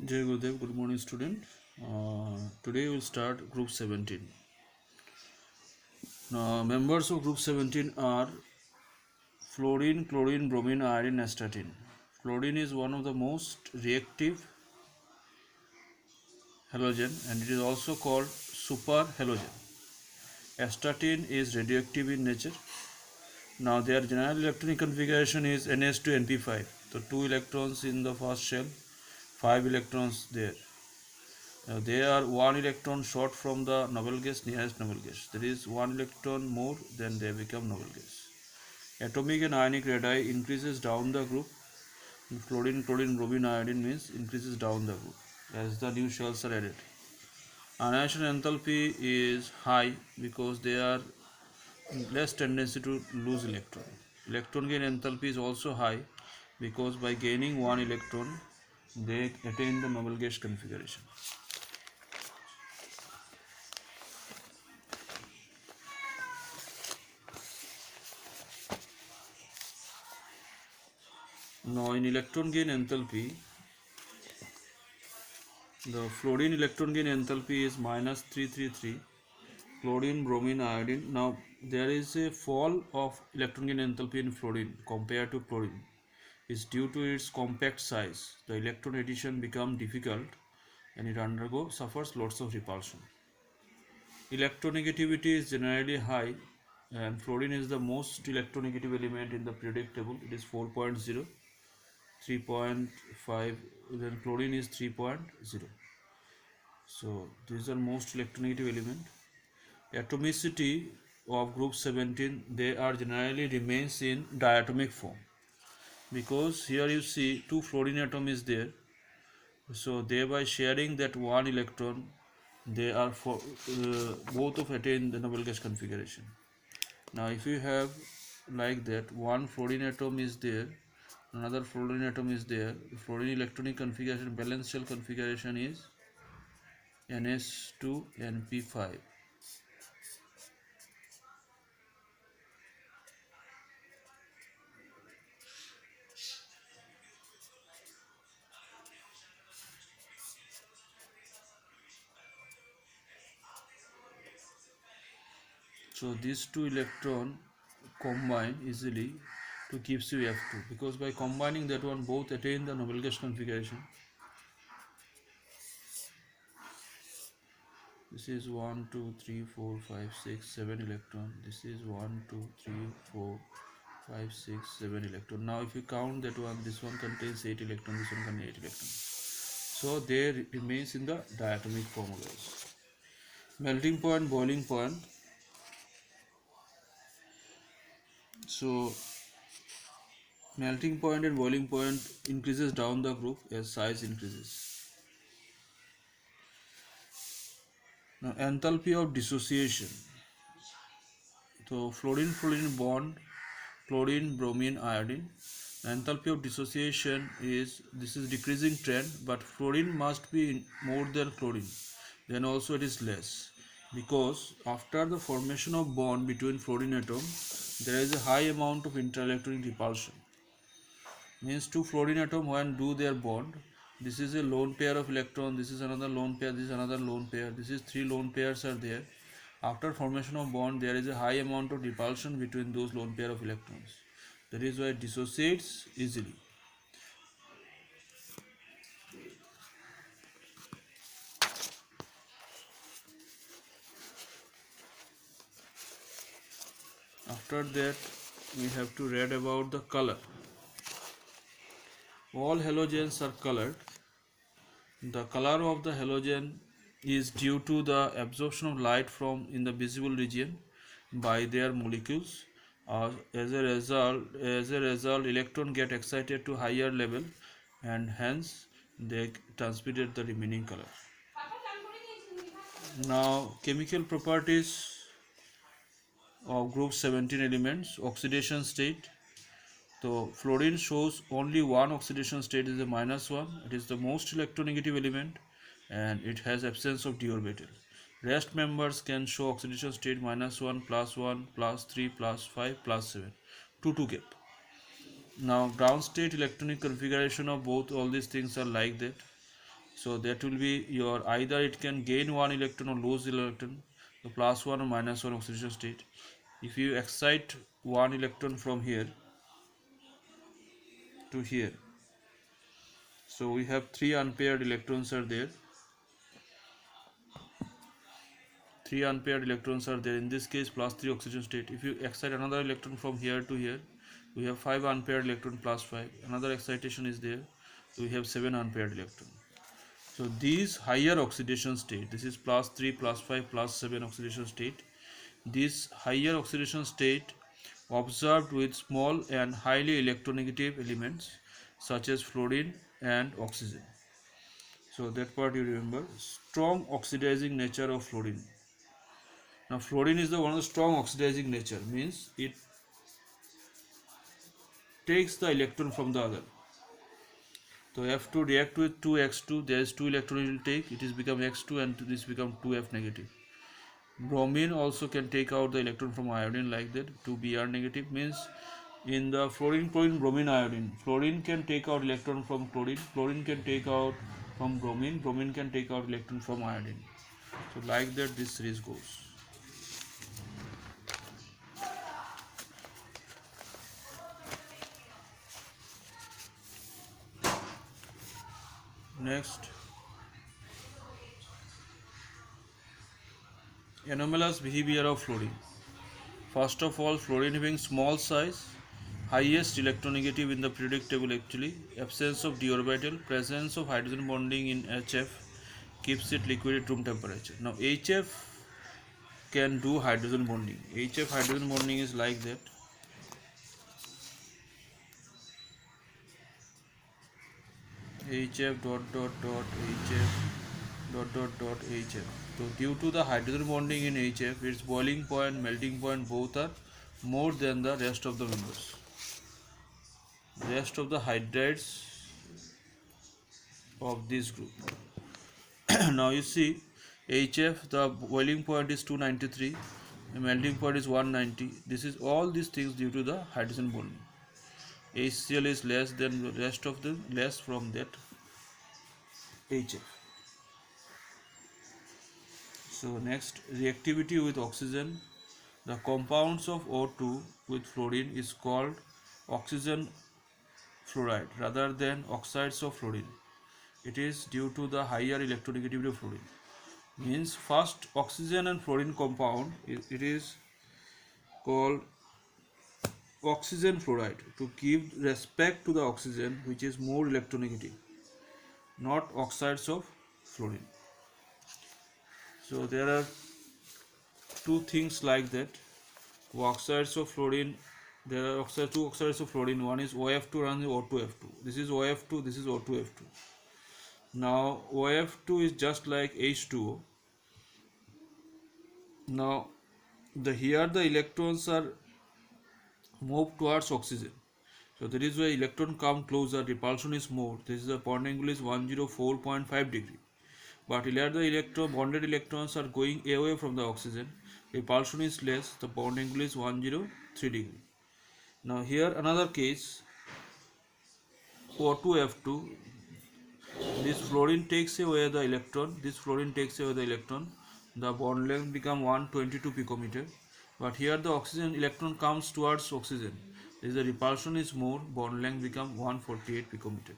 Jai Gurudev, good morning student. Today we will start group 17. Now members of group 17 are fluorine, chlorine, bromine, iodine, astatine. Fluorine is one of the most reactive halogen and it is also called super halogen. Astatine is radioactive in nature. Now their general electronic configuration is NS2 NP5. So 2 electrons in the first shell, 5 electrons there. They are one electron short from the noble gas nearest noble gas. There is one electron more, then they become noble gas. Atomic and ionic radii increases down the group. Fluorine, chlorine, bromine, iodine means increases down the group as the new shells are added. Annihilation enthalpy is high because they are less tendency to lose electron. Electron gain enthalpy is also high because by gaining one electron, they attain the noble gas configuration. Now in electron gain enthalpy, the fluorine electron gain enthalpy is minus 333, chlorine, bromine, iodine. Now there is a fall of electron gain enthalpy in fluorine compared to chlorine. It's due to its compact size. The electron addition becomes difficult and it suffers lots of repulsion. Electronegativity is generally high and fluorine is the most electronegative element in the periodic table. It is 4.0. 3.5, then chlorine is 3.0. So these are most electronegative element. Atomicity of group 17, they are generally remains in diatomic form because here you see two fluorine atom is there, so thereby sharing that one electron they are both of attain the noble gas configuration. Now if you have like that one fluorine atom is there, another fluorine atom is there, the fluorine electronic configuration, valence shell configuration is NS2 NP5. So these two electron combine easily to gives you F2 because by combining that one both attain the noble gas configuration. This is 1 2 3 4 5 6 7 electron. This is 1 2 3 4 5 6 7 electron. Now if you count that one, this one contains 8 electron, this one contains 8 electron. So they remains in the diatomic formulas. Melting point, boiling point. So melting point and boiling point increases down the group as size increases. Now enthalpy of dissociation. So fluorine bond, chlorine, bromine, iodine. Enthalpy of dissociation is, this is decreasing trend, but fluorine must be more than chlorine. Then also it is less because after the formation of bond between fluorine atom, there is a high amount of interelectronic repulsion. Means two fluorine atom when do their bond, this is a lone pair of electron, this is another lone pair, this is another lone pair, this is three lone pairs are there. After formation of bond, there is a high amount of repulsion between those lone pair of electrons. That is why it dissociates easily. After that, we have to read about the color. All halogens are colored. The color of the halogen is due to the absorption of light from in the visible region by their molecules. As a result, electron get excited to higher level and hence they transmitted the remaining color. Now chemical properties of group 17 elements. Oxidation state. So fluorine shows only one oxidation state is a -1. It is the most electronegative element and it has absence of d orbital. Rest members can show oxidation state -1, +1, +3, +5, +7. 2 gap. Now ground state electronic configuration of both all these things are like that. So that will be your, either it can gain one electron or lose electron, the plus one or minus one oxidation state. If you excite one electron from here to here, so we have 3 unpaired electrons are there. 3 unpaired electrons are there. In this case, plus 3 oxidation state. If you excite another electron from here to here, we have 5 unpaired electron plus 5. Another excitation is there. So we have 7 unpaired electron. So these higher oxidation state, this is plus 3, plus 5, plus 7 oxidation state. This higher oxidation state observed with small and highly electronegative elements such as fluorine and oxygen. So that part you remember. Strong oxidizing nature of fluorine. Now fluorine is the one of the strong oxidizing nature, means it takes the electron from the other. So F2 react with 2X2, there is 2 electrons it will take, it is become X2 and this become 2F negative. Bromine also can take out the electron from iodine like that, 2Br negative, means in the fluorine, chlorine, bromine, iodine, fluorine can take out electron from chlorine, chlorine can take out from bromine, bromine can take out electron from iodine. So like that this series goes. Next, anomalous behavior of fluorine. First of all, fluorine having small size, highest electronegative in the periodic table actually, absence of d orbital, presence of hydrogen bonding in HF keeps it liquid at room temperature. Now HF can do hydrogen bonding. HF hydrogen bonding is like that. HF dot dot dot HF dot dot dot HF. So due to the hydrogen bonding in HF, its boiling point, melting point both are more than the rest of the members. Rest of the hydrides of this group. Now you see HF, the boiling point is 293, the melting point is 190. This is all these things due to the hydrogen bonding. HCl is less than the rest of them, less from that HF. So next, reactivity with oxygen. The compounds of O2 with fluorine is called oxygen fluoride rather than oxides of fluorine. It is due to the higher electronegativity of fluorine. Means first oxygen and fluorine compound, it is called oxygen fluoride to give respect to the oxygen which is more electronegative, not oxides of fluorine. So there are two things like that. Oxides of fluorine, there are two oxides of fluorine, one is OF2 and O2F2. This is OF2, this is O2F2. Now OF2 is just like H2O. Now here the electrons are moved towards oxygen. So that is why electron come closer, repulsion is more. This is the bond angle is 104.5 degree. But here the bonded electrons are going away from the oxygen. Repulsion is less, the bond angle is 103 degree. Now here another case, O2F2. This fluorine takes away the electron, this fluorine takes away the electron, the bond length become 122 picometer. But here the oxygen electron comes towards oxygen. The repulsion is more, bond length become 148 picometer.